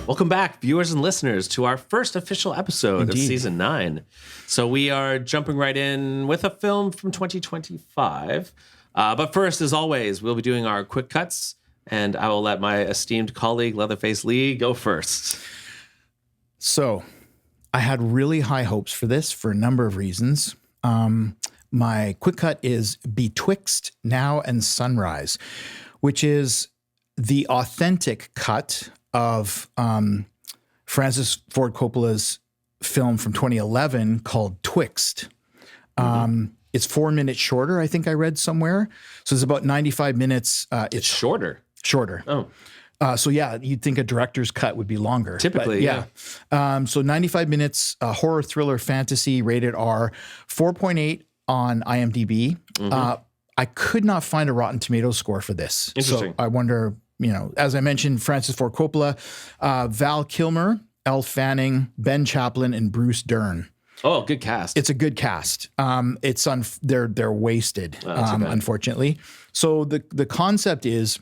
Welcome back, viewers and listeners, to our first official episode of Season 9. So we are jumping right in with a film from 2025. But first, as always, we'll be doing our quick cuts, and I will let my esteemed colleague, Leatherface Lee, go first. So I had really high hopes for this for a number of reasons. My quick cut is Betwixt Now and Sunrise, which is the authentic cut of Francis Ford Coppola's film from 2011 called Twixt. It's 4 minutes shorter, I think I read somewhere. So it's about 95 minutes. It's shorter. Shorter. Oh. So yeah, you'd think a director's cut would be longer. Typically, but yeah. So 95 minutes, horror, thriller, fantasy, rated R, 4.8 on IMDb. I could not find a Rotten Tomatoes score for this. Interesting. So I wonder, as I mentioned, Francis Ford Coppola, Val Kilmer, Elle Fanning, Ben Chaplin, and Bruce Dern. Oh, good cast. It's a good cast. They're wasted, unfortunately. So the concept is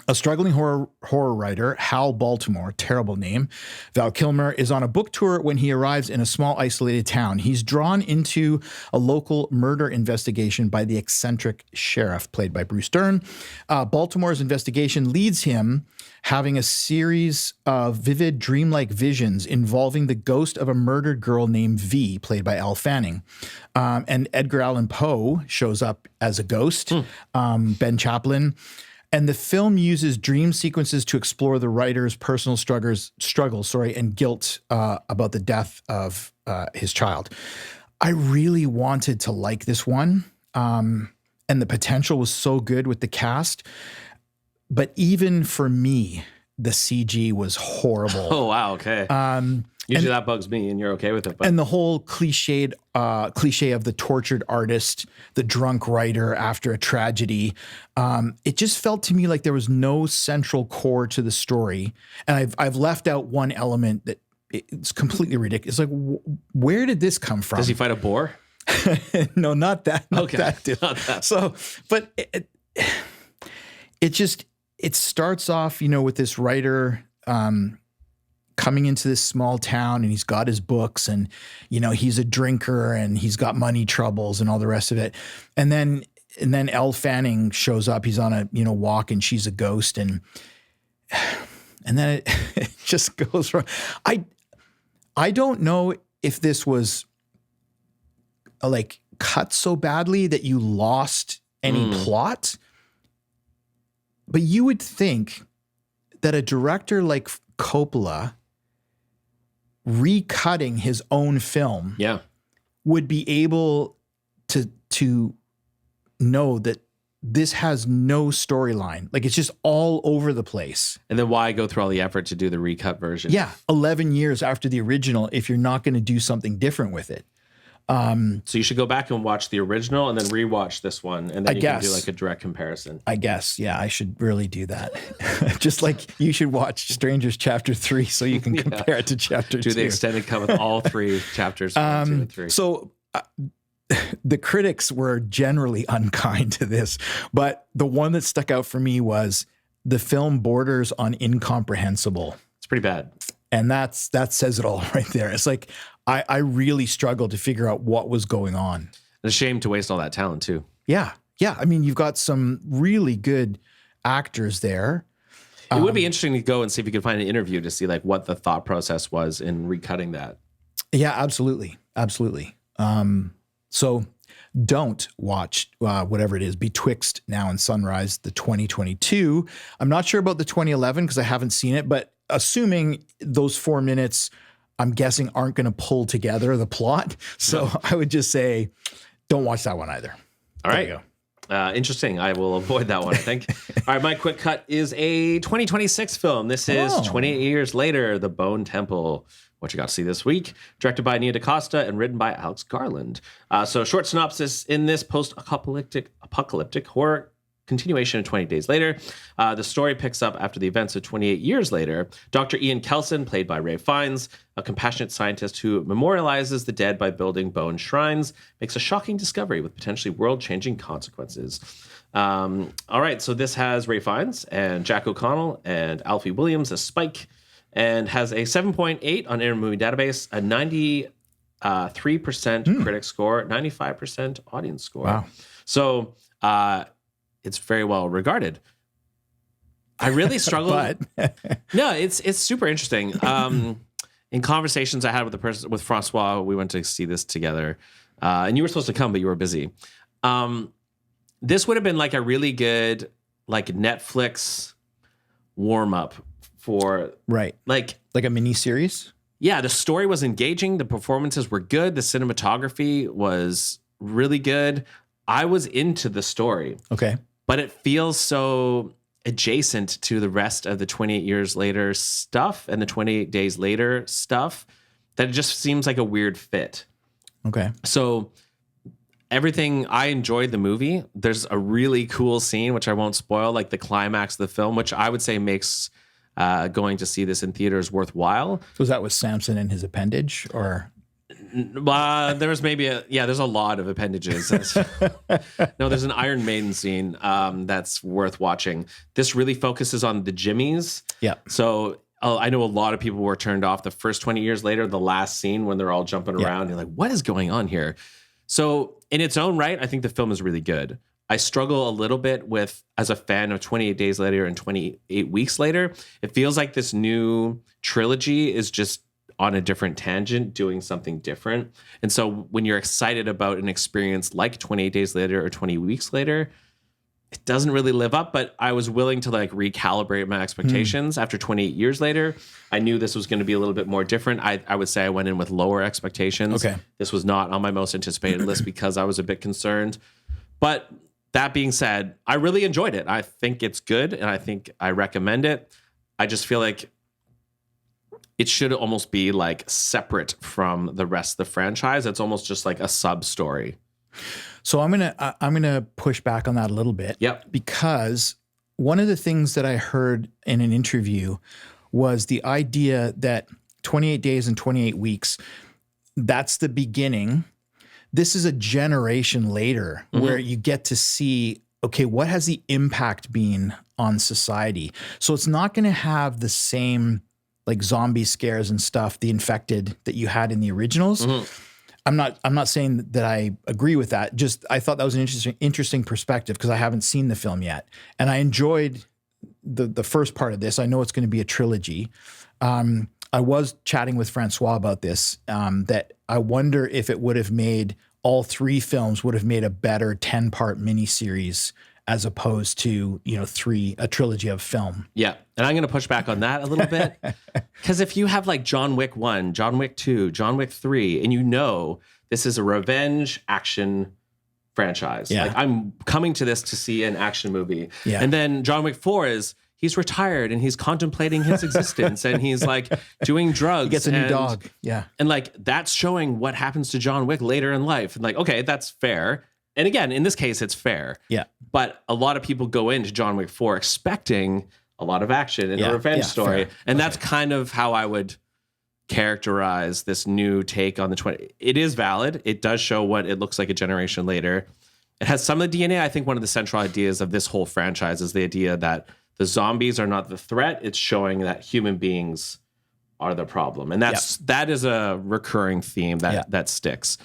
a struggling horror writer, Hal Baltimore, terrible name, Val Kilmer, is on a book tour when he arrives in a small isolated town. He's drawn into a local murder investigation by the eccentric sheriff, played by Bruce Dern. Baltimore's investigation leads him having a series of vivid, dreamlike visions involving the ghost of a murdered girl named V, played by Elle Fanning. And Edgar Allan Poe shows up as a ghost, Ben Chaplin. And the film uses dream sequences to explore the writer's personal struggles, and guilt about the death of his child. I really wanted to like this one, and the potential was so good with the cast. But even for me, the CG was horrible. Oh, wow. Okay. Usually that bugs me, and you're okay with it. But. And the whole cliche of the tortured artist, the drunk writer after a tragedy, it just felt to me like there was no central core to the story. And I've left out one element that it's completely ridiculous. It's like, where did this come from? Does he fight a boar? No, not that. Okay. Not that. So, but it starts off, with this writer coming into this small town, and he's got his books, and he's a drinker, and he's got money troubles and all the rest of it. And then Elle Fanning shows up. He's on a walk, and she's a ghost, and then it just goes wrong. I don't know if this was like cut so badly that you lost any plot, but you would think that a director like Coppola recutting his own film would be able to know that this has no storyline. Like, it's just all over the place. And then why go through all the effort to do the recut version? Yeah. 11 years after the original, if you're not going to do something different with it. So you should go back and watch the original and then rewatch this one. And then you can do like a direct comparison. I guess. Yeah, I should really do that. Just like you should watch Strangers Chapter 3 so you can compare it to Chapter 2. Do the extended cut with all three chapters, 1, 2, and 3. So the critics were generally unkind to this, but the one that stuck out for me was the film borders on incomprehensible. It's pretty bad. And that says it all right there. It's like, I really struggled to figure out what was going on. It's a shame to waste all that talent too. Yeah. Yeah. I mean, you've got some really good actors there. It would be interesting to go and see if you could find an interview to see like what the thought process was in recutting that. Yeah, absolutely. Absolutely. So don't watch whatever it is, Betwixt Now and Sunrise, the 2022. I'm not sure about the 2011 because I haven't seen it, but assuming those 4 minutes, I'm guessing, aren't going to pull together the plot. So I would just say, don't watch that one either. All right. There you go. Interesting. I will avoid that one, I think. All right. My quick cut is a 2026 film. This is 28 years later, The Bone Temple. What you got to see this week. Directed by Nia DaCosta and written by Alex Garland. So short synopsis: in this post-apocalyptic horror continuation of 20 Days Later, the story picks up after the events of 28 years later. Dr. Ian Kelson, played by Ray Fiennes, a compassionate scientist who memorializes the dead by building bone shrines, makes a shocking discovery with potentially world-changing consequences. All right, so this has Ray Fiennes and Jack O'Connell and Alfie Williams as Spike, and has a 7.8 on Internet Movie Database, a 93% critic score, 95% audience score. Wow. So it's very well regarded. I really struggle. No, it's super interesting. In conversations I had with Francois, we went to see this together, and you were supposed to come, but you were busy. This would have been like a really good like Netflix warm up for like a mini series. Yeah, the story was engaging, the performances were good, the cinematography was really good. I was into the story. Okay, but it feels so adjacent to the rest of the 28 years later stuff and the 28 days later stuff that it just seems like a weird fit. Okay. So everything, I enjoyed the movie. There's a really cool scene, which I won't spoil, like the climax of the film, which I would say makes going to see this in theaters worthwhile. Was that with Samson and his appendage, or? There was there's a lot of appendages. No, there's an Iron Maiden scene that's worth watching. This really focuses on the Jimmies. Yeah. So I know a lot of people were turned off the first 20 years later, the last scene when they're all jumping around. You're like, what is going on here? So in its own right, I think the film is really good. I struggle a little bit with, as a fan of 28 Days Later and 28 Weeks Later, it feels like this new trilogy is just on a different tangent, doing something different. And so when you're excited about an experience like 28 Days Later or 20 Weeks Later, it doesn't really live up, but I was willing to like recalibrate my expectations. After 28 years later, I knew this was going to be a little bit more different. I would say I went in with lower expectations. Okay. This was not on my most anticipated list because I was a bit concerned. But that being said, I really enjoyed it. I think it's good, and I think I recommend it. I just feel like it should almost be like separate from the rest of the franchise. It's almost just like a sub story. So I'm gonna push back on that a little bit. Yep. Because one of the things that I heard in an interview was the idea that 28 days and 28 weeks, that's the beginning. This is a generation later where you get to see, okay, what has the impact been on society? So it's not going to have the same like zombie scares and stuff, the infected that you had in the originals. I'm not saying that I agree with that. Just I thought that was an interesting perspective because I haven't seen the film yet, and I enjoyed the first part of this. I know it's going to be a trilogy. I was chatting with Francois about this. That I wonder if it would have made all three films would have made a better 10-part miniseries as opposed to a trilogy of film. Yeah, and I'm going to push back on that a little bit because if you have like John Wick 1, John Wick 2, John Wick 3, and this is a revenge action franchise. Yeah. Like I'm coming to this to see an action movie. Yeah. And then John Wick 4 is he's retired and he's contemplating his existence and he's like doing drugs. He gets a new dog. Yeah. And like that's showing what happens to John Wick later in life. And like, okay, that's fair. And again, in this case, it's fair. Yeah. But a lot of people go into John Wick 4 expecting a lot of action and a revenge story. Fair. And that's kind of how I would characterize this new take on the 20. It is valid. It does show what it looks like a generation later. It has some of the DNA. I think one of the central ideas of this whole franchise is the idea that the zombies are not the threat. It's showing that human beings are the problem. And that is a recurring theme that sticks.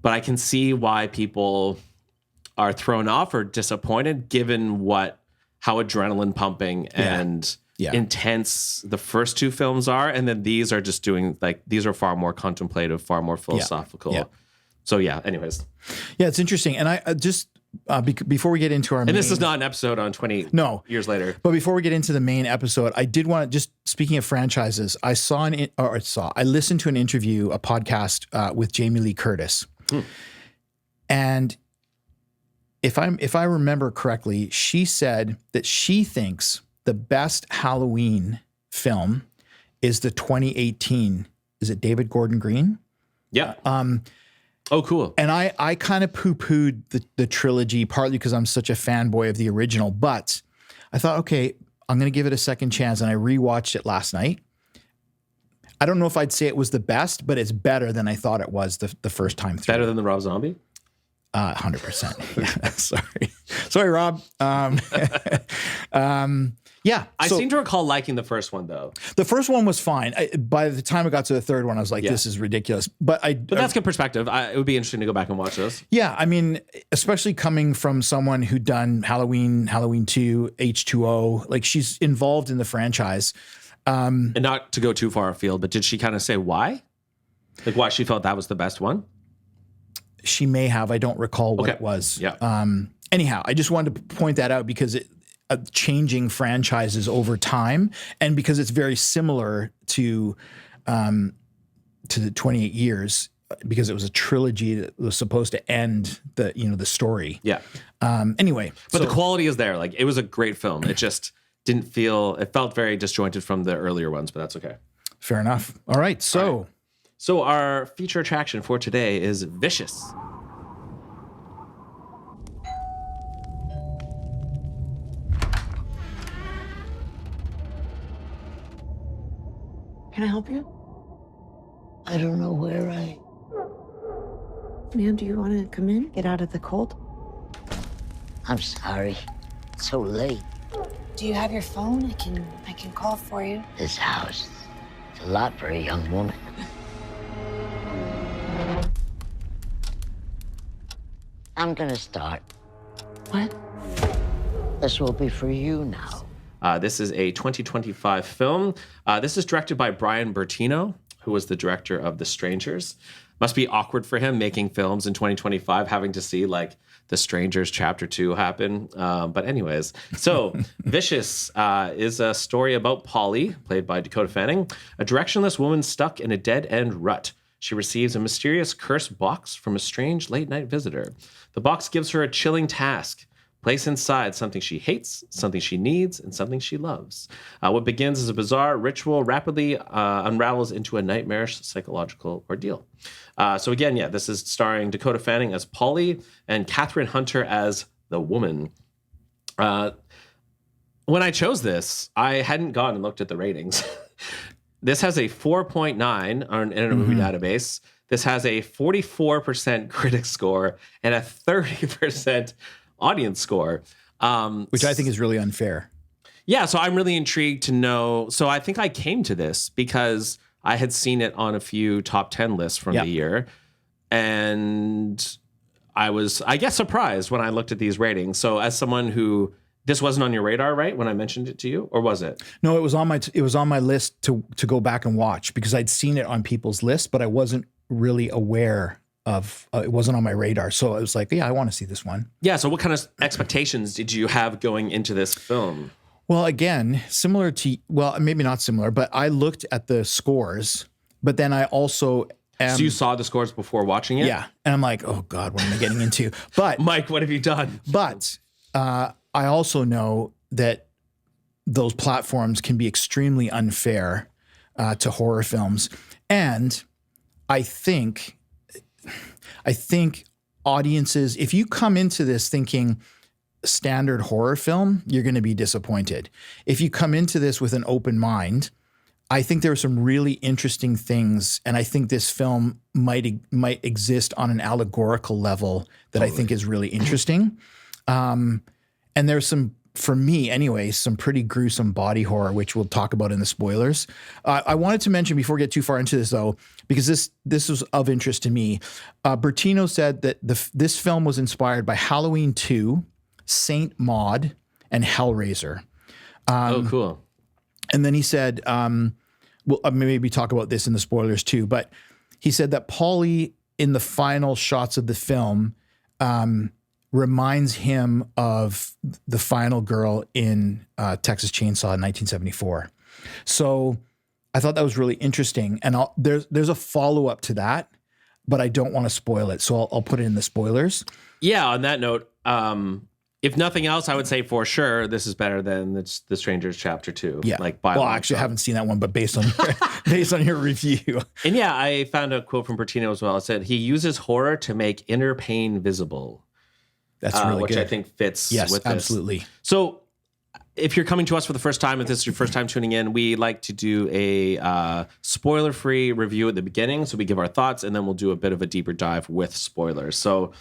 But I can see why people are thrown off or disappointed given how adrenaline pumping and intense the first two films are. And then these are just these are far more contemplative, far more philosophical. Yeah. So anyways. Yeah, it's interesting. And I just, before we get into our this is not an episode on 20 years later. But before we get into the main episode, I did want to just, speaking of franchises, I listened to an interview, a podcast with Jamie Lee Curtis. And if I remember correctly, she said that she thinks the best Halloween film is the 2018. Is it David Gordon Green? Yeah. Oh, cool. And I kind of poo-pooed the trilogy, partly because I'm such a fanboy of the original, but I thought, okay, I'm going to give it a second chance. And I rewatched it last night. I don't know if I'd say it was the best, but it's better than I thought it was the first time through. Better than the Rob Zombie? 100%. Sorry, Rob. Yeah. I seem to recall liking the first one though. The first one was fine. By the time I got to the third one, I was like, this is ridiculous. But that's good perspective. It would be interesting to go back and watch those. Yeah. I mean, especially coming from someone who'd done Halloween 2, H2O, like she's involved in the franchise. And not to go too far afield, but did she kind of say why? Like why she felt that was the best one? She may have. I don't recall what it was. Yeah. Anyhow, I just wanted to point that out because changing franchises over time, and because it's very similar to the 28 years, because it was a trilogy that was supposed to end the story. Yeah. Anyway, but the quality is there. Like it was a great film. It just didn't feel. It felt very disjointed from the earlier ones, but that's okay. Fair enough. All right. So our feature attraction for today is Vicious. Can I help you? I don't know where Ma'am, do you want to come in? Get out of the cold? I'm sorry. It's so late. Do you have your phone? I can call for you. This house, it's a lot for a young woman. I'm gonna start. What? This will be for you now. This is a 2025 film. This is directed by Brian Bertino, who was the director of The Strangers. Must be awkward for him making films in 2025, having to see like The Strangers Chapter 2 happen. But anyways, so Vicious is a story about Polly, played by Dakota Fanning, a directionless woman stuck in a dead-end rut. She receives a mysterious cursed box from a strange late-night visitor. The box gives her a chilling task. Place inside something she hates, something she needs, and something she loves. What begins as a bizarre ritual rapidly unravels into a nightmarish psychological ordeal. So again, this is starring Dakota Fanning as Polly and Katherine Hunter as the woman. When I chose this, I hadn't gone and looked at the ratings. This has a 4.9 on Internet Movie Database. This has a 44% critic score and a 30% audience score, which I think is really unfair. Yeah, so I'm really intrigued to know. So I think I came to this because I had seen it on a few top 10 lists from the year, and I was, I guess, surprised when I looked at these ratings. So as someone who, this wasn't on your radar, right, when I mentioned it to you, or was it? No, it was on my list to go back and watch because I'd seen it on people's lists, but I wasn't really aware of it wasn't on my radar. So I was like, I want to see this one. Yeah. So what kind of expectations did you have going into this film? Well, again, similar to, maybe not similar, but I looked at the scores, but then I also so you saw the scores before watching it? Yeah. And I'm like, oh God, what am I getting into? But Mike, what have you done? But I also know that those platforms can be extremely unfair to horror films. And I think audiences, if you come into this thinking standard horror film, you're going to be disappointed. If you come into this with an open mind, I think there are some really interesting things, and I think this film might exist on an allegorical level that I think is really interesting. And there's some, for me anyway, some pretty gruesome body horror, which we'll talk about in the spoilers. I wanted to mention before we get too far into this, though, because this was of interest to me. Bertino said that this film was inspired by Halloween 2, Saint Maud, and Hellraiser. Oh, cool. And then he said, we'll maybe talk about this in the spoilers too, but he said that Polly, in the final shots of the film, reminds him of the final girl in Texas Chainsaw in 1974. So I thought that was really interesting. And there's a follow-up to that, but I don't want to spoil it. So I'll put it in the spoilers. Yeah, on that note, if nothing else, I would say for sure this is better than The Strangers Chapter 2. Yeah. Actually, I haven't seen that one, but based on your review. And yeah, I found a quote from Bertino as well. It said, he uses horror to make inner pain visible. That's really which good. I think fits yes, with this. Absolutely. So if you're coming to us for the first time, if this is your first time tuning in, we like to do a spoiler-free review at the beginning. So we give our thoughts, and then we'll do a bit of a deeper dive with spoilers. So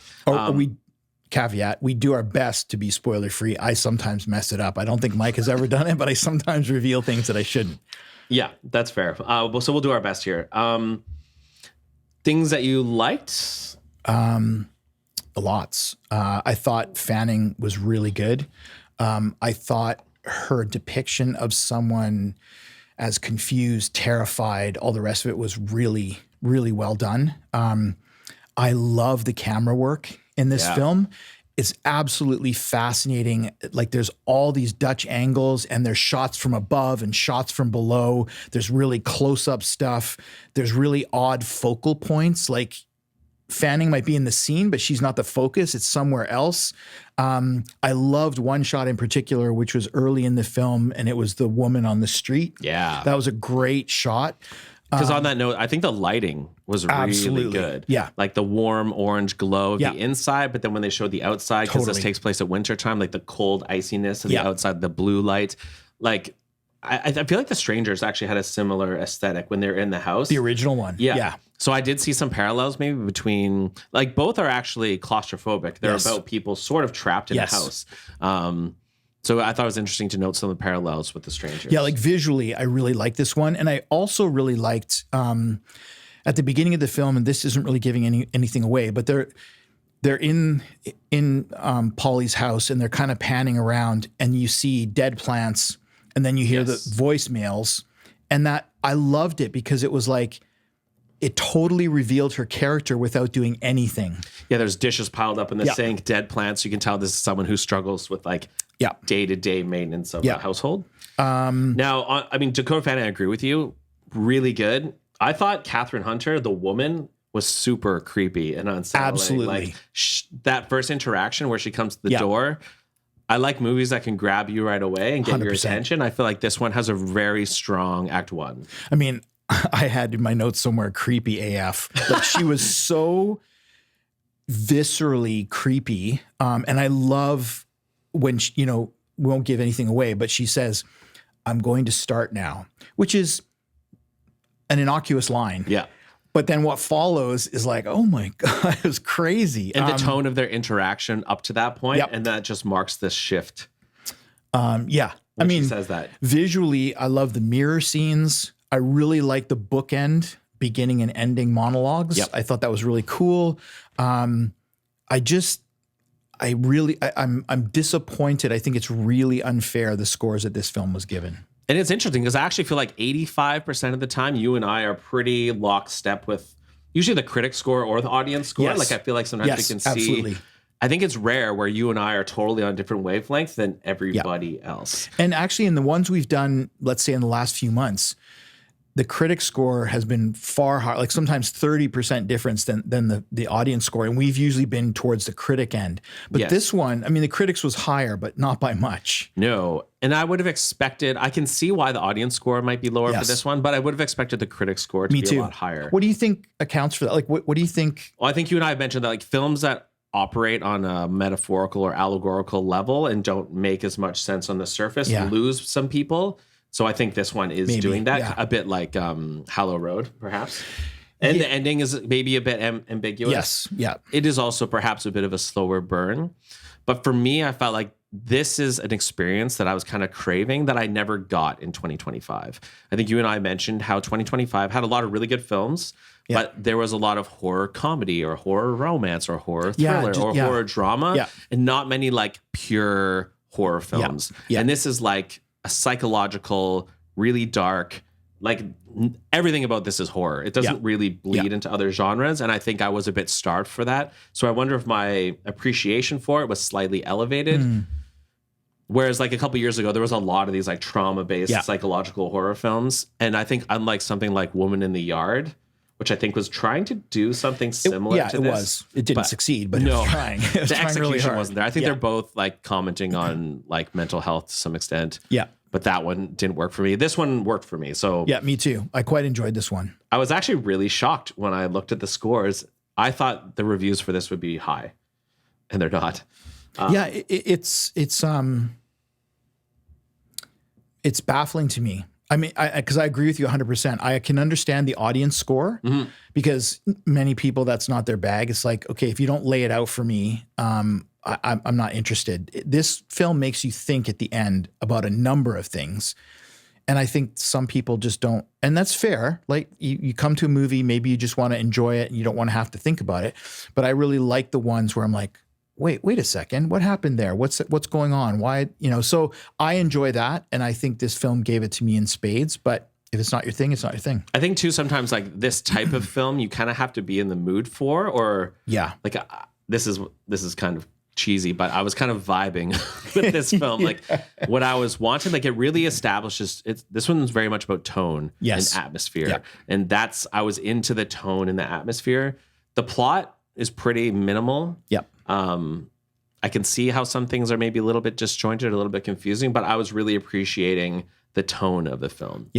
caveat, we do our best to be spoiler-free. I sometimes mess it up. I don't think Mike has ever done it, but I sometimes reveal things that I shouldn't. Yeah, that's fair. So we'll do our best here. Things that you liked? Lots. I thought Fanning was really good. I thought her depiction of someone as confused, terrified, all the rest of it was really, really well done. I love the camera work in this film. It's absolutely fascinating. Like there's all these Dutch angles and there's shots from above and shots from below. There's really close-up stuff. There's really odd focal points. Like Fanning might be in the scene, but she's not the focus. It's somewhere else. I loved one shot in particular, which was early in the film, and it was the woman on the street. Yeah. That was a great shot. Because on that note, I think the lighting was really good. Yeah. Like the warm orange glow of the inside, but then when they showed the outside, because this takes place at wintertime, like the cold iciness of the outside, the blue light. Like, I feel like The Strangers actually had a similar aesthetic when they're in the house. The original one. Yeah. So I did see some parallels maybe between, like both are actually claustrophobic. They're about people sort of trapped in a house. So I thought it was interesting to note some of the parallels with The Strangers. Yeah, like visually, I really liked this one. And I also really liked at the beginning of the film, and this isn't really giving anything away, but they're in Polly's house and they're kind of panning around and you see dead plants and then you hear the voicemails. And that I loved it because it was like, it totally revealed her character without doing anything. Yeah, there's dishes piled up in the sink, dead plants. You can tell this is someone who struggles with like day-to-day maintenance of the household. Now, I mean, Dakota Fanning, I agree with you. Really good. I thought Catherine Hunter, the woman, was super creepy and unsettling. Absolutely. Like that first interaction where she comes to the door. I like movies that can grab you right away and get 100%. Your attention. I feel like this one has a very strong act one. I mean, I had in my notes somewhere creepy AF. Like she was so viscerally creepy. And I love when she, we won't give anything away, but she says, "I'm going to start now," which is an innocuous line. Yeah. But then what follows is like, oh my God, it was crazy. And the tone of their interaction up to that point, and that just marks this shift. I mean, she says that. Visually, I love the mirror scenes. I really like the bookend, beginning and ending monologues. I thought that was really cool. I'm disappointed. I think it's really unfair, the scores that this film was given. And it's interesting because I actually feel like 85% of the time, you and I are pretty lockstep with usually the critic score or the audience score. Yes. Like I feel like sometimes we can see. Absolutely. I think it's rare where you and I are totally on different wavelengths than everybody else. And actually, in the ones we've done, let's say in the last few months, the critic score has been far higher, like sometimes 30% difference than the audience score. And we've usually been towards the critic end. But this one, I mean, the critics was higher, but not by much. No. And I would have expected, I can see why the audience score might be lower for this one, but I would have expected the critic score to be a lot higher. What do you think accounts for that? Like, what do you think? Well, I think you and I have mentioned that like films that operate on a metaphorical or allegorical level and don't make as much sense on the surface lose some people. So I think this one is doing that a bit like Hallow Road, perhaps. And the ending is maybe a bit ambiguous. Yes, yeah. It is also perhaps a bit of a slower burn. But for me, I felt like this is an experience that I was kind of craving that I never got in 2025. I think you and I mentioned how 2025 had a lot of really good films, but there was a lot of horror comedy or horror romance or horror thriller or horror drama and not many like pure horror films. And this is like a psychological, really dark, like everything about this is horror. It doesn't really bleed into other genres. And I think I was a bit starved for that. So I wonder if my appreciation for it was slightly elevated. Whereas like a couple years ago, there was a lot of these like trauma-based psychological horror films. And I think unlike something like Woman in the Yard, which I think was trying to do something similar to this. It didn't succeed, but it was trying. It was the trying execution really hard. wasn't there. I think they're both like commenting on like mental health to some extent. Yeah. But that one didn't work for me. This one worked for me. So yeah, me too. I quite enjoyed this one. I was actually really shocked when I looked at the scores. I thought the reviews for this would be high, and they're not. It's It's baffling to me. I mean, because I agree with you 100%. I can understand the audience score because many people, that's not their bag. It's like, okay, if you don't lay it out for me, I'm not interested. This film makes you think at the end about a number of things. And I think some people just don't, and that's fair. Like you come to a movie, maybe you just want to enjoy it and you don't want to have to think about it. But I really like the ones where I'm like, wait a second, what happened there? What's going on? Why, so I enjoy that. And I think this film gave it to me in spades, but if it's not your thing, it's not your thing. I think too, sometimes like this type of film, you kind of have to be in the mood for, or like this is kind of cheesy, but I was kind of vibing with this film. Like what I was wanting, like it really establishes this one's very much about tone and atmosphere. And I was into the tone and the atmosphere. The plot is pretty minimal. I can see how some things are maybe a little bit disjointed, a little bit confusing, but I was really appreciating the tone of the film.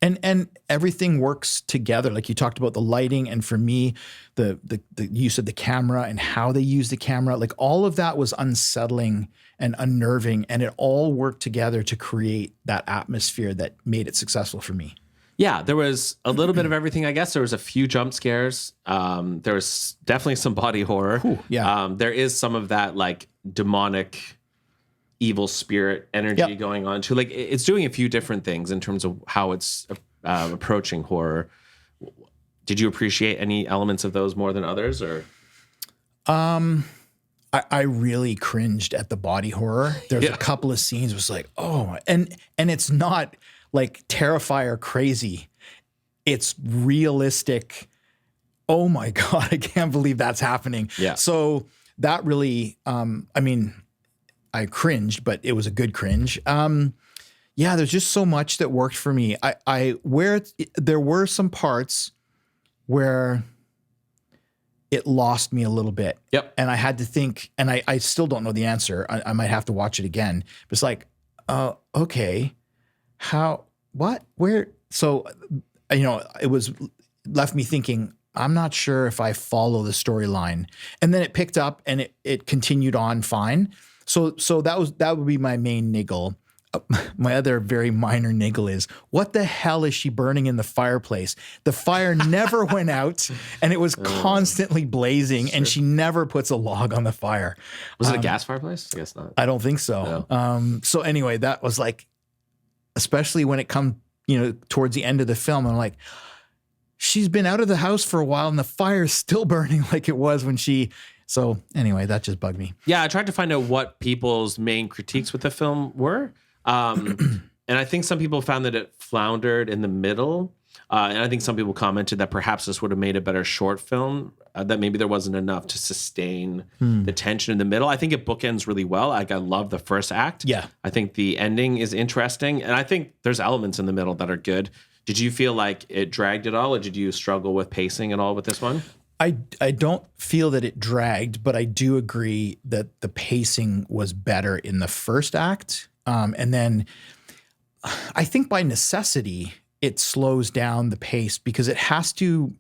And everything works together. Like you talked about the lighting, and for me, the use of the camera and how they use the camera, like all of that was unsettling and unnerving, and it all worked together to create that atmosphere that made it successful for me. Yeah, there was a little bit of everything, I guess. There was a few jump scares. There was definitely some body horror. There is some of that like demonic evil spirit energy going on too. Like it's doing a few different things in terms of how it's approaching horror. Did you appreciate any elements of those more than others, or? I really cringed at the body horror. There's a couple of scenes was like, oh, and it's not like Terrifier crazy. It's realistic. Oh my God, I can't believe that's happening. So that really, I mean, I cringed, but it was a good cringe. There's just so much that worked for me. There were some parts where it lost me a little bit. And I had to think, and I still don't know the answer. I might have to watch it again. But it's like, okay, how, what, where? So, it was left me thinking, I'm not sure if I follow the storyline. And then it picked up and it continued on fine. So that would be my main niggle. My other very minor niggle is, what the hell is she burning in the fireplace? The fire never went out, and it was constantly blazing, and she never puts a log on the fire. Was it a gas fireplace? I guess not. I don't think so. No. So anyway, that was like, especially when it come, towards the end of the film, I'm like, she's been out of the house for a while, and the fire's still burning like it was when she. So anyway, that just bugged me. Yeah, I tried to find out what people's main critiques with the film were. And I think some people found that it floundered in the middle. And I think some people commented that perhaps this would have made a better short film, that maybe there wasn't enough to sustain the tension in the middle. I think it bookends really well. Like I love the first act. I think the ending is interesting. And I think there's elements in the middle that are good. Did you feel like it dragged at all, or did you struggle with pacing at all with this one? I don't feel that it dragged, but I do agree that the pacing was better in the first act. And then I think by necessity, it slows down the pace because it has to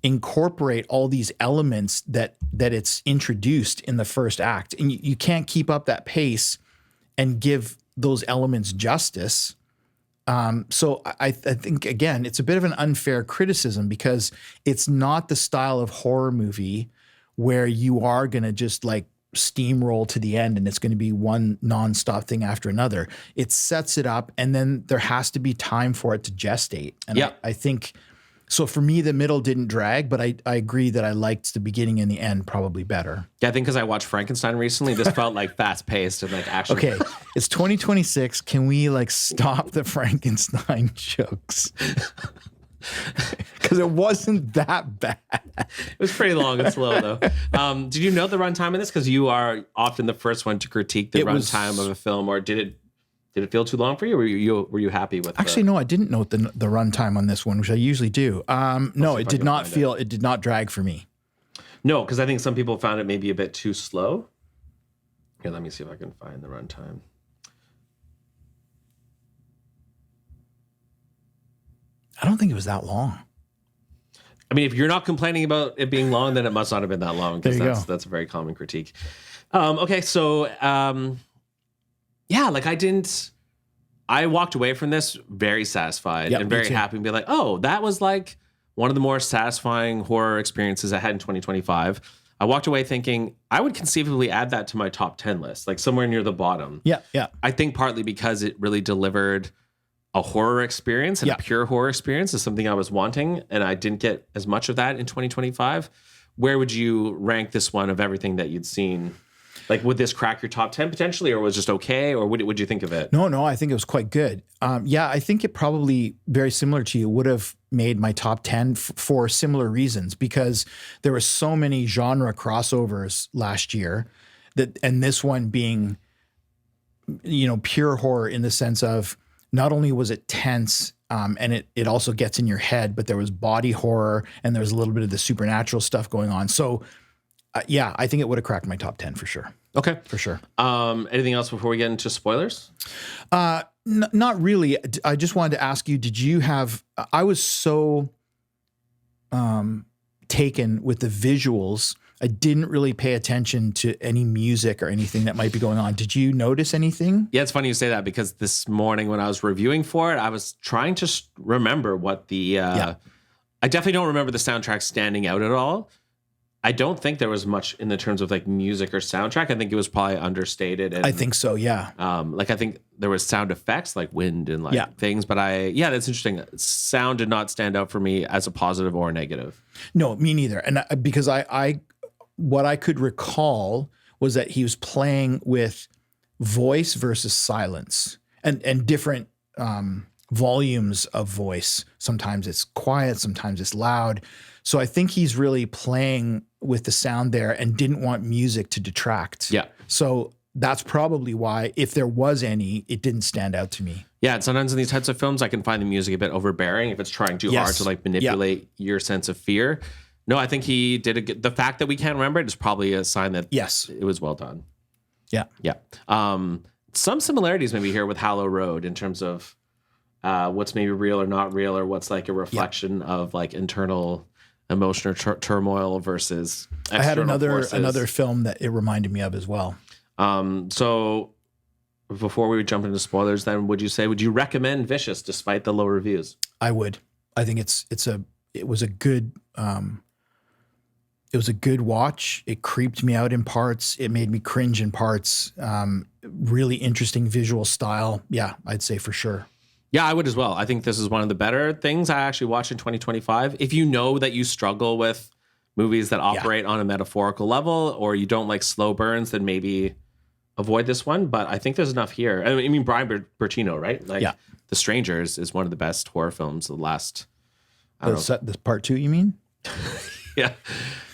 incorporate all these elements that it's introduced in the first act. And you can't keep up that pace and give those elements justice. So I think, again, it's a bit of an unfair criticism because it's not the style of horror movie where you are going to just like steamroll to the end and it's going to be one nonstop thing after another. It sets it up, and then there has to be time for it to gestate. And I think, so for me, the middle didn't drag, but I agree that I liked the beginning and the end probably better. Yeah, I think because I watched Frankenstein recently, this felt like fast paced and like action. Okay, it's 2026. Can we like stop the Frankenstein jokes? Because it wasn't that bad. It was pretty long and slow, though. Did you know the runtime of this? Because you are often the first one to critique the runtime of a film, or did it feel too long for you? Or were you happy with? Actually, no, I didn't note the runtime on this one, which I usually do. No, it did not feel. It did not drag for me. No, because I think some people found it maybe a bit too slow. Here, let me see if I can find the runtime. I don't think it was that long. I mean, if you're not complaining about it being long, then it must not have been that long, because that's a very common critique. Okay, so yeah, like I didn't I walked away from this very satisfied Yep, and me very too. happy and be like, oh, that was like one of the more satisfying horror experiences I had in 2025. I walked away thinking I would conceivably add that to my top 10 list, like somewhere near the bottom. Yeah, yeah. I think partly because it really delivered a horror experience and Yeah. a pure horror experience is something I was wanting, and I didn't get as much of that in 2025. Where would you rank this one of everything that you'd seen? Like, would this crack your top 10 potentially, or was it just okay, or would you think of it? No, I think it was quite good. Yeah, I think it probably, very similar to you, would have made my top 10 for similar reasons, because there were so many genre crossovers last year and this one being, pure horror in the sense of not only was it tense, and it also gets in your head, but there was body horror and there was a little bit of the supernatural stuff going on. So yeah, I think it would have cracked my top 10 for sure. Okay. For sure. Anything else before we get into spoilers? Not really. I just wanted to ask you, I was so taken with the visuals. I didn't really pay attention to any music or anything that might be going on. Did you notice anything? Yeah, it's funny you say that, because this morning when I was reviewing for it, I was trying to remember what the... I definitely don't remember the soundtrack standing out at all. I don't think there was much in the terms of like music or soundtrack. I think it was probably understated. And, I think so, yeah. I think there was sound effects like wind and like things, but that's interesting. Sound did not stand out for me as a positive or a negative. No, me neither. And because what I could recall was that he was playing with voice versus silence and different volumes of voice. Sometimes it's quiet, sometimes it's loud. So I think he's really playing with the sound there and didn't want music to detract. Yeah. So that's probably why, if there was any, it didn't stand out to me. Yeah, and sometimes in these types of films, I can find the music a bit overbearing if it's trying too hard to like manipulate your sense of fear. No, I think he did the fact that we can't remember it is probably a sign that it was well done. Yeah. Yeah. Some similarities maybe here with Hollow Road in terms of what's maybe real or not real, or what's like a reflection of like internal emotion or turmoil versus external I had forces. another film that it reminded me of as well. So before we jump into spoilers, then would you recommend Vicious despite the low reviews? I would. I think it was a good watch. It creeped me out in parts. It made me cringe in parts. Really interesting visual style. Yeah, I'd say for sure. Yeah, I would as well. I think this is one of the better things I actually watched in 2025. If you know that you struggle with movies that operate on a metaphorical level, or you don't like slow burns, then maybe avoid this one. But I think there's enough here. I mean Brian Bertino, right? Like The Strangers is one of the best horror films of the last... This part 2, you mean? Yeah.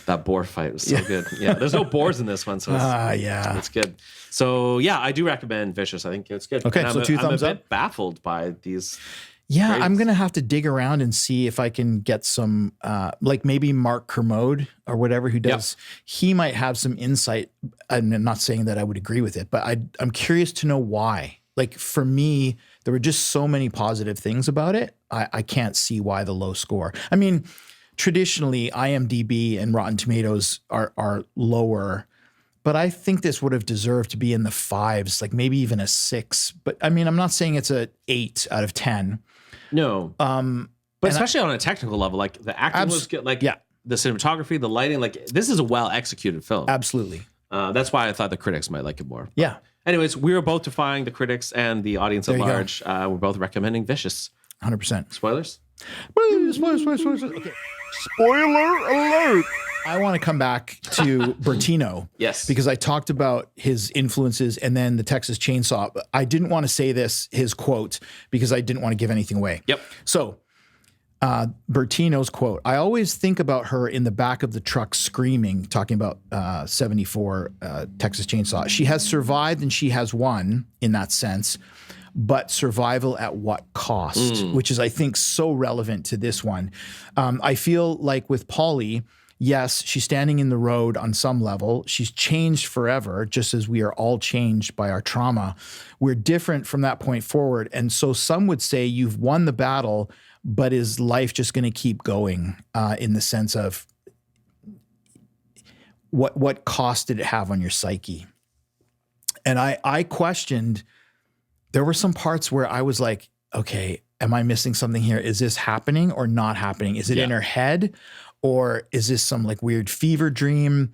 That boar fight was so good. Yeah, there's no boars in this one, so it's good. So yeah, I do recommend Vicious. I think it's good. Okay, so 2 thumbs I'm a up. bit baffled by these. Yeah, grades. I'm gonna have to dig around and see if I can get some, like maybe Mark Kermode or whatever who does. He might have some insight. I'm not saying that I would agree with it, but I'm curious to know why. Like for me, there were just so many positive things about it. I can't see why the low score. I mean, traditionally, IMDb and Rotten Tomatoes are lower, but I think this would have deserved to be in the 5s, like maybe even a 6. But I mean, I'm not saying it's a 8 out of 10. No. But especially on a technical level, like the acting was good, like the cinematography, the lighting, like this is a well executed film. Absolutely. That's why I thought the critics might like it more. Yeah. Anyways, we were both defying the critics and the audience at large. We're both recommending Vicious. 100%. Spoilers? Spoilers. Okay. Spoiler alert. I want to come back to Bertino. Yes. Because Because I talked about his influences and then the Texas Chainsaw. I didn't want to say his quote, because I didn't want to give anything away. Yep. So Bertino's quote, I always think about her in the back of the truck screaming, talking about 74 Texas Chainsaw. She has survived and she has won in that sense, but survival at what cost, which is, I think, so relevant to this one. I feel like with Polly, yes, she's standing in the road on some level. She's changed forever, just as we are all changed by our trauma. We're different from that point forward. And so some would say you've won the battle, but is life just going to keep going in the sense of what cost did it have on your psyche? And I questioned there were some parts where I was like, okay, am I missing something here? Is this happening or not happening? Is it in her head, or is this some like weird fever dream?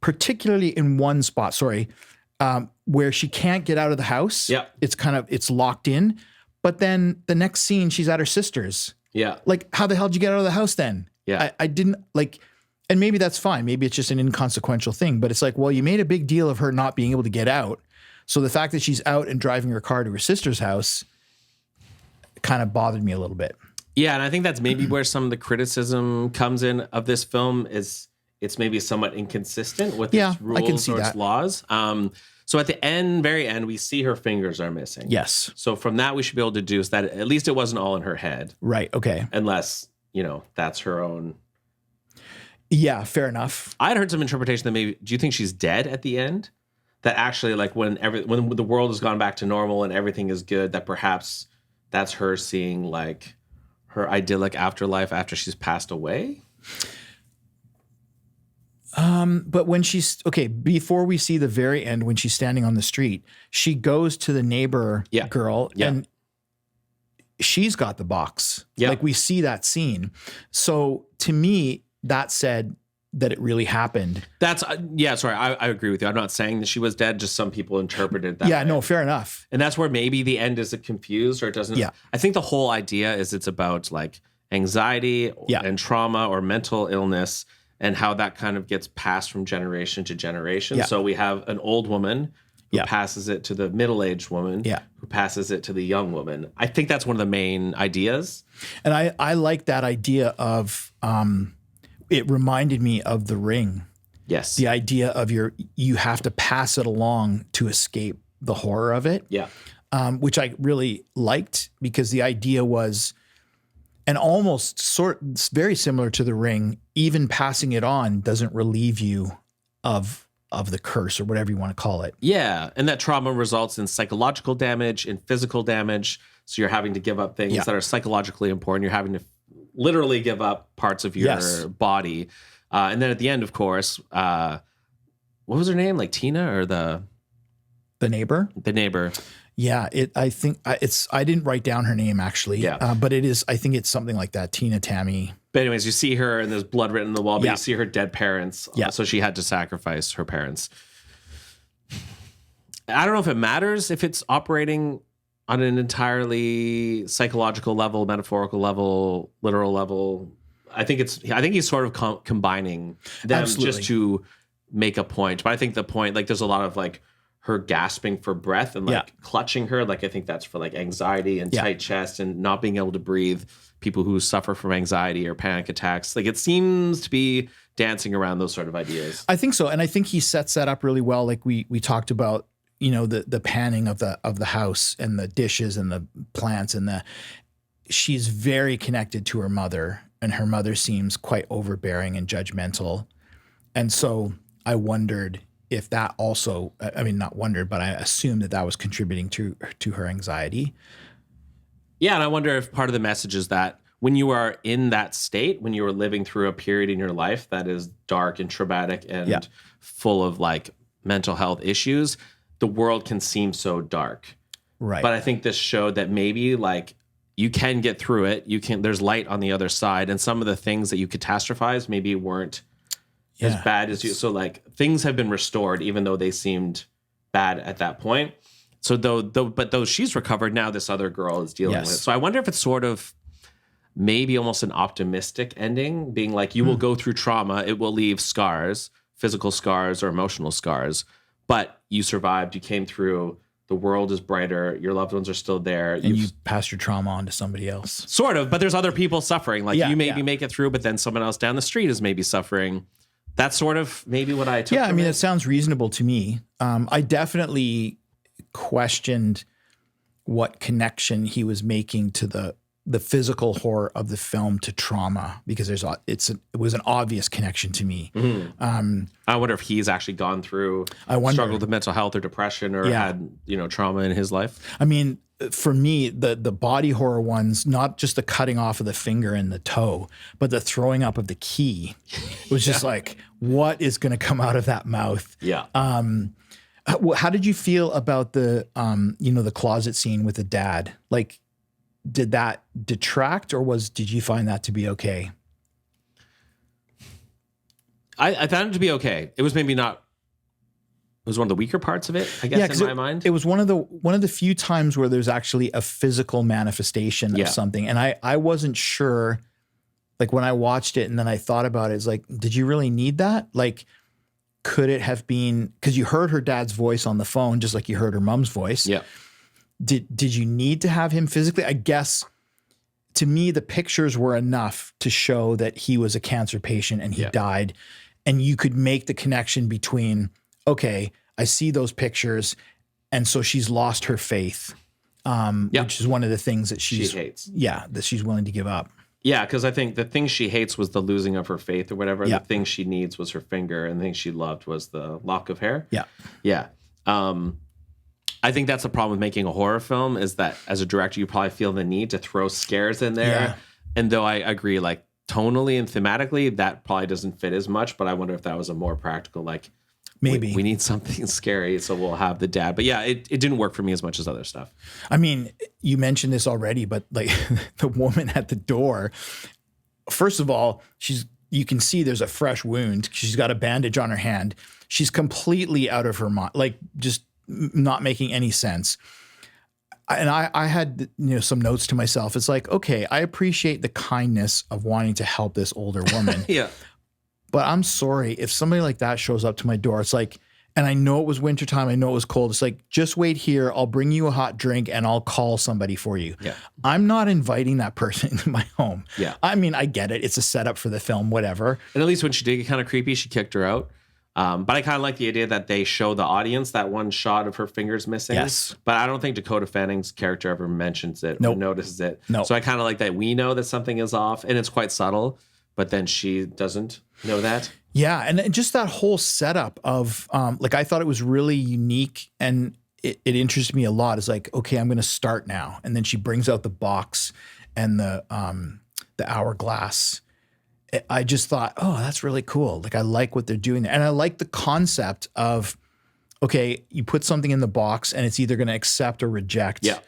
Particularly in one spot, where she can't get out of the house. Yeah. It's locked in. But then the next scene, she's at her sister's. Yeah. Like, how the hell did you get out of the house then? Yeah. I didn't like, and maybe that's fine. Maybe it's just an inconsequential thing, but it's like, well, you made a big deal of her not being able to get out. So the fact that she's out and driving her car to her sister's house kind of bothered me a little bit. Yeah. And I think that's maybe where some of the criticism comes in of this film is it's maybe somewhat inconsistent with its rules or its laws. So at the very end, we see her fingers are missing. Yes. So from that, we should be able to deduce that at least it wasn't all in her head. Right. Okay. Unless, that's her own. Yeah, fair enough. I had heard some interpretation that maybe, do you think she's dead at the end? That actually, like when the world has gone back to normal and everything is good, that perhaps that's her seeing like her idyllic afterlife after she's passed away? But when before we see the very end, when she's standing on the street, she goes to the neighbor girl and she's got the box. Yeah. Like we see that scene. So to me, that said that it really happened. That's, sorry. I agree with you. I'm not saying that she was dead. Just some people interpreted that. Yeah, no, fair enough. And that's where maybe the end is confused or it doesn't. Yeah. I think the whole idea is it's about like anxiety and trauma or mental illness and how that kind of gets passed from generation to generation. Yeah. So we have an old woman who passes it to the middle-aged woman who passes it to the young woman. I think that's one of the main ideas. And I like that idea of, it reminded me of The Ring. Yes. The idea of you have to pass it along to escape the horror of it. Yeah. Which I really liked because the idea was, and almost very similar to The Ring, even passing it on doesn't relieve you of the curse or whatever you want to call it. Yeah. And that trauma results in psychological damage, in physical damage. So you're having to give up things that are psychologically important. You're having to literally give up parts of your body. And then at the end, of course, what was her name? Like Tina or the neighbor? The neighbor. Yeah, I think I didn't write down her name actually. Yeah. But it is, I think it's something like that. Tina, Tammy. But anyways, you see her and there's blood written on the wall, but you see her dead parents. Yeah. So she had to sacrifice her parents. I don't know if it matters if it's operating on an entirely psychological level, metaphorical level, literal level. I think he's sort of combining them just to make a point. But I think the point, like there's a lot of like her gasping for breath and like clutching her. Like I think that's for like anxiety and tight chest and not being able to breathe. People who suffer from anxiety or panic attacks. Like it seems to be dancing around those sort of ideas. I think so. And I think he sets that up really well. Like we talked about, the panning of the house and the dishes and the plants and she's very connected to her mother, and her mother seems quite overbearing and judgmental. And so I wondered if that also, I mean, not wondered, but I assumed that was contributing to her anxiety. Yeah, and I wonder if part of the message is that when you are in that state, when you are living through a period in your life that is dark and traumatic and full of like mental health issues, the world can seem so dark. Right. But I think this showed that maybe like you can get through it. There's light on the other side, and some of the things that you catastrophize maybe weren't as bad as you. So like things have been restored, even though they seemed bad at that point. So though she's recovered now, this other girl is dealing with it. So I wonder if it's sort of maybe almost an optimistic ending, being like you will go through trauma, it will leave scars, physical scars or emotional scars, but you survived, you came through, the world is brighter, your loved ones are still there. And you passed your trauma on to somebody else. Sort of, but there's other people suffering. Like you maybe make it through, but then someone else down the street is maybe suffering. That's sort of maybe what I took. Yeah, I mean, it sounds reasonable to me. I definitely questioned what connection he was making to the physical horror of the film to trauma, because it was an obvious connection to me. Mm-hmm. I wonder if he's actually gone through struggled with mental health or depression or had trauma in his life. I mean, for me, the body horror ones, not just the cutting off of the finger and the toe, but the throwing up of the key was just like, what is going to come out of that mouth? Yeah. How did you feel about the, the closet scene with the dad? Like, did that detract, or did you find that to be okay? I found it to be okay. It was maybe not. It was one of the weaker parts of it, I guess, in my mind. It was one of the few times where there's actually a physical manifestation of something, and I wasn't sure. Like when I watched it and then I thought about it, it's like, did you really need that? Like, could it have been, because you heard her dad's voice on the phone, just like you heard her mom's voice. Yeah. Did you need to have him physically? I guess to me, the pictures were enough to show that he was a cancer patient and he died. And you could make the connection between, okay, I see those pictures. And so she's lost her faith, which is one of the things that she hates. Yeah. That she's willing to give up. Yeah, because I think the thing she hates was the losing of her faith or whatever. Yeah. The thing she needs was her finger, and the thing she loved was the lock of hair. Yeah. Yeah. I think that's the problem with making a horror film, is that as a director, you probably feel the need to throw scares in there. Yeah. And though I agree, like tonally and thematically, that probably doesn't fit as much, but I wonder if that was a more practical, like, maybe we need something scary, so we'll have the dad. But yeah, it didn't work for me as much as other stuff. I mean, you mentioned this already, but like the woman at the door, first of all, you can see there's a fresh wound. She's got a bandage on her hand. She's completely out of her mind, like just not making any sense. And I had some notes to myself. It's like, okay, I appreciate the kindness of wanting to help this older woman. Yeah. But I'm sorry, if somebody like that shows up to my door, it's like, and I know it was wintertime, I know it was cold. It's like, just wait here. I'll bring you a hot drink and I'll call somebody for you. Yeah. I'm not inviting that person into my home. Yeah. I mean, I get it. It's a setup for the film, whatever. And at least when she did get kind of creepy, she kicked her out. But I kind of like the idea that they show the audience that one shot of her fingers missing. Yes. But I don't think Dakota Fanning's character ever mentions it or notices it. No. So I kind of like that we know that something is off, and it's quite subtle, but then she doesn't know that. Yeah. And just that whole setup of, I thought it was really unique, and it interested me a lot. It's like, okay, I'm going to start now. And then she brings out the box and the hourglass. I just thought, oh, that's really cool. Like, I like what they're doing there. And I like the concept of, okay, you put something in the box and it's either going to accept or reject. Yeah.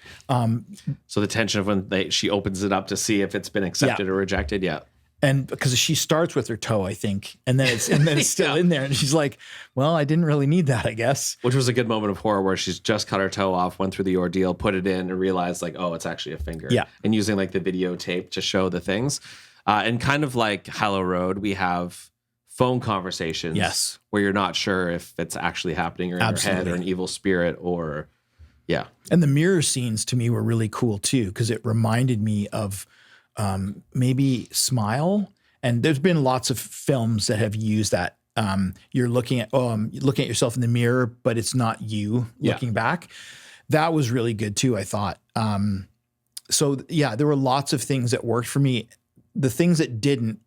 So the tension of when she opens it up to see if it's been accepted or rejected. Yeah. And because she starts with her toe, I think, and then it's still in there, and she's like, "Well, I didn't really need that, I guess." Which was a good moment of horror where she's just cut her toe off, went through the ordeal, put it in, and realized like, oh, it's actually a finger. Yeah. And using like the videotape to show the things, and kind of like Hello Road, we have phone conversations. Yes. Where you're not sure if it's actually happening or in your head or an evil spirit or, yeah. And the mirror scenes to me were really cool too, because it reminded me of. Maybe Smile, and there's been lots of films that have used that. You're looking at yourself in the mirror, but it's not you looking back. That was really good too, I thought. So yeah, there were lots of things that worked for me. The things that didn't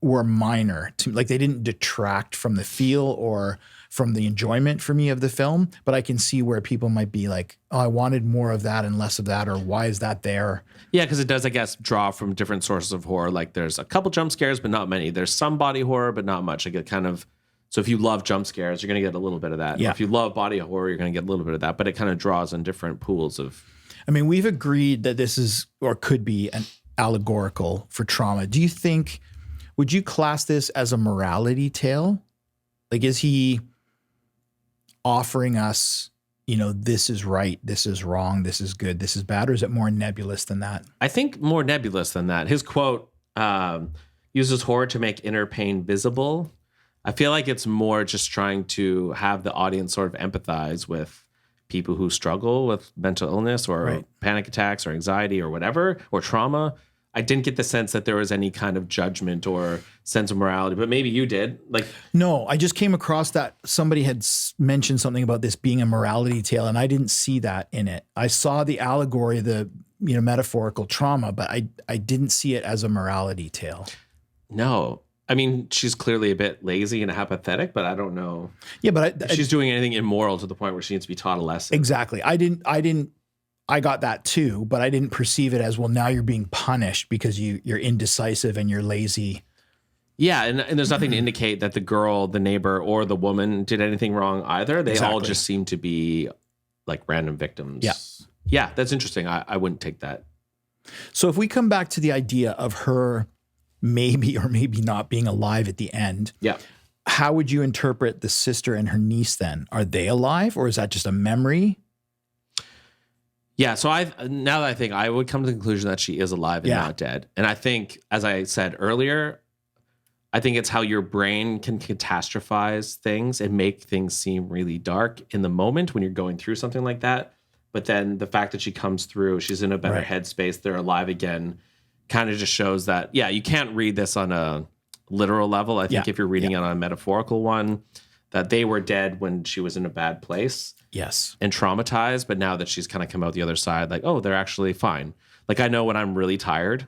were minor, like they didn't detract from the feel or from the enjoyment for me of the film. But I can see where people might be like, oh, I wanted more of that and less of that, or why is that there? Yeah, because it does, I guess, draw from different sources of horror. Like there's a couple jump scares, but not many. There's some body horror, but not much. Like it kind of, so if you love jump scares, you're going to get a little bit of that. Yeah. Or if you love body horror, you're going to get a little bit of that. But it kind of draws on different pools of. I mean, we've agreed that this is or could be an allegorical for trauma. Do you think? Would you class this as a morality tale? Like, is he offering us, this is right, this is wrong, this is good, this is bad, or is it more nebulous than that? I think more nebulous than that. His quote uses horror to make inner pain visible. I feel like it's more just trying to have the audience sort of empathize with people who struggle with mental illness or panic attacks or anxiety or whatever, or trauma. I didn't get the sense that there was any kind of judgment or sense of morality, but maybe you did. No, I just came across that somebody had mentioned something about this being a morality tale, and I didn't see that in it. I saw the allegory, the metaphorical trauma, but I didn't see it as a morality tale. No, I mean, she's clearly a bit lazy and apathetic, but I don't know. Yeah, but if she's doing anything immoral to the point where she needs to be taught a lesson. Exactly. I got that too, but I didn't perceive it as, well, now you're being punished because you're indecisive and you're lazy. Yeah, and there's nothing to indicate that the girl, the neighbor, or the woman did anything wrong either. They all just seem to be like random victims. Yeah. Yeah, that's interesting. I wouldn't take that. So if we come back to the idea of her maybe or maybe not being alive at the end, Yeah. how would you interpret the sister and her niece then? Are they alive, or is that just a memory? Yeah, so now that I think, I would come to the conclusion that she is alive and not dead. And I think, as I said earlier, I think it's how your brain can catastrophize things and make things seem really dark in the moment when you're going through something like that. But then the fact that she comes through, she's in a better headspace, they're alive again, kind of just shows that, yeah, you can't read this on a literal level. I think if you're reading it on a metaphorical one, that they were dead when she was in a bad place. Yes. And traumatized. But now that she's kind of come out the other side, like, oh, they're actually fine. Like, I know when I'm really tired,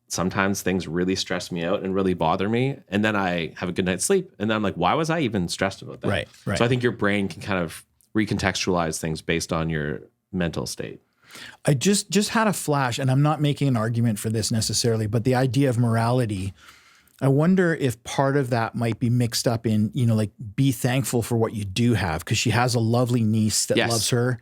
sometimes things really stress me out and really bother me. And then I have a good night's sleep. And then I'm like, why was I even stressed about that? Right. So I think your brain can kind of recontextualize things based on your mental state. I just had a flash, and I'm not making an argument for this necessarily, but the idea of morality, I wonder if part of that might be mixed up in, like, be thankful for what you do have, because she has a lovely niece that loves her.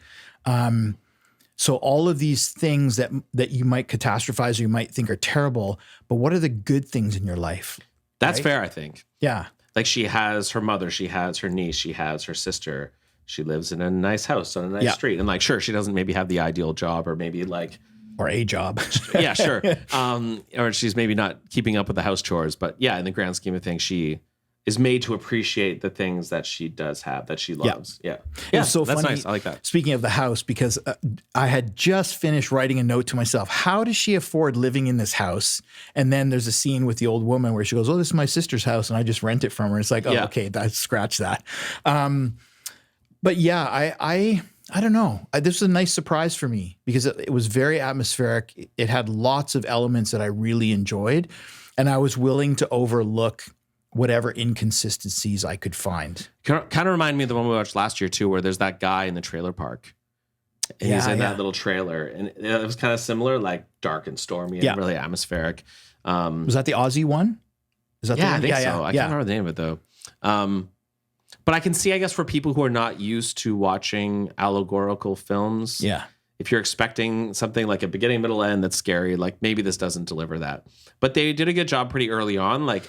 So all of these things that you might catastrophize or you might think are terrible, but what are the good things in your life? That's fair, I think. Yeah. Like, she has her mother, she has her niece, she has her sister. She lives in a nice house on a nice street. And like, sure, she doesn't maybe have the ideal job, or maybe like, or a job. Yeah, sure. Or she's maybe not keeping up with the house chores, but yeah, in the grand scheme of things, she is made to appreciate the things that she does have, that she loves. Yeah. It's so that's funny. Nice. I like that. Speaking of the house, because I had just finished writing a note to myself, how does she afford living in this house? And then there's a scene with the old woman where she goes, oh, this is my sister's house, and I just rent it from her. It's like, oh, okay, scratch that. But yeah, I don't know. This was a nice surprise for me, because it was very atmospheric. It had lots of elements that I really enjoyed, and I was willing to overlook whatever inconsistencies I could find. Kind of remind me of the one we watched last year too, where there's that guy in the trailer park. And he's in that little trailer, and it was kind of similar, like dark and stormy and really atmospheric. Was that the Aussie one? Is that the one? I think so. I can't remember the name of it though. But I can see, I guess, for people who are not used to watching allegorical films, if you're expecting something like a beginning, middle, end that's scary, like maybe this doesn't deliver that. But they did a good job pretty early on. Like,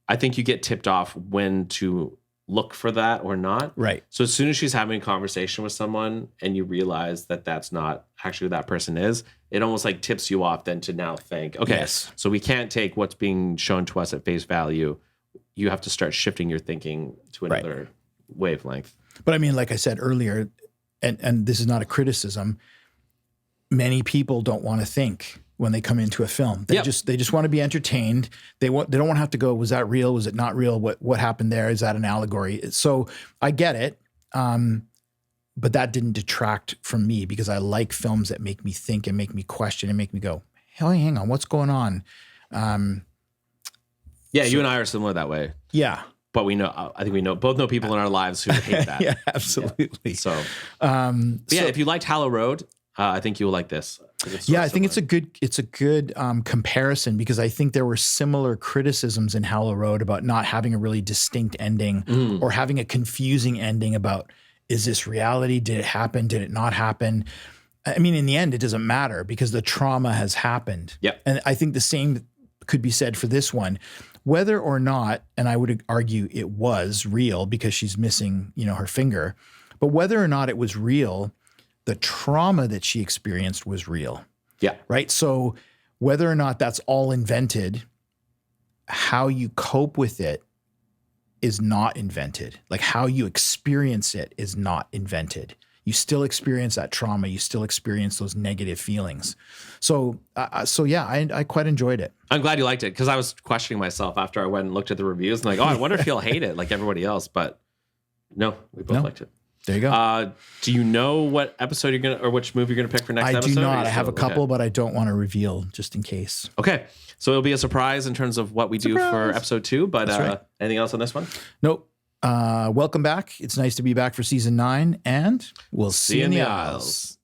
I think you get tipped off when to look for that or not. Right. So as soon as she's having a conversation with someone and you realize that that's not actually who that person is, it almost like tips you off then to now think, okay, so we can't take what's being shown to us at face value. You have to start shifting your thinking to another wavelength. But I mean, like I said earlier, and this is not a criticism, many people don't want to think when they come into a film. They just want to be entertained. They don't want to have to go, was that real? Was it not real? What happened there? Is that an allegory? So I get it. But that didn't detract from me, because I like films that make me think and make me question and make me go, hey, hang on, what's going on? You and I are similar that way. Yeah. But we know, I think we both know people in our lives who hate that. Yeah, absolutely. Yeah. So, if you liked Hallow Road, I think you'll like this. I think it's a good comparison, because I think there were similar criticisms in Hallow Road about not having a really distinct ending or having a confusing ending about, is this reality? Did it happen? Did it not happen? I mean, in the end, it doesn't matter, because the trauma has happened. Yeah. And I think the same could be said for this one. Whether or not, and I would argue it was real because she's missing, her finger, but whether or not it was real, the trauma that she experienced was real. Yeah. Right. So whether or not that's all invented, how you cope with it is not invented. Like, how you experience it is not invented. You still experience that trauma. You still experience those negative feelings. So I quite enjoyed it. I'm glad you liked it, because I was questioning myself after I went and looked at the reviews and like, oh, I wonder if he'll hate it like everybody else. But no, we both liked it. There you go. Do you know what episode you're going to, or which movie you're going to pick for next episode? I do not. I have a couple, but I don't want to reveal just in case. Okay. So it'll be a surprise in terms of what we do for episode 2. But anything else on this one? Nope. Welcome back. It's nice to be back for season 9, and we'll see you in the aisles.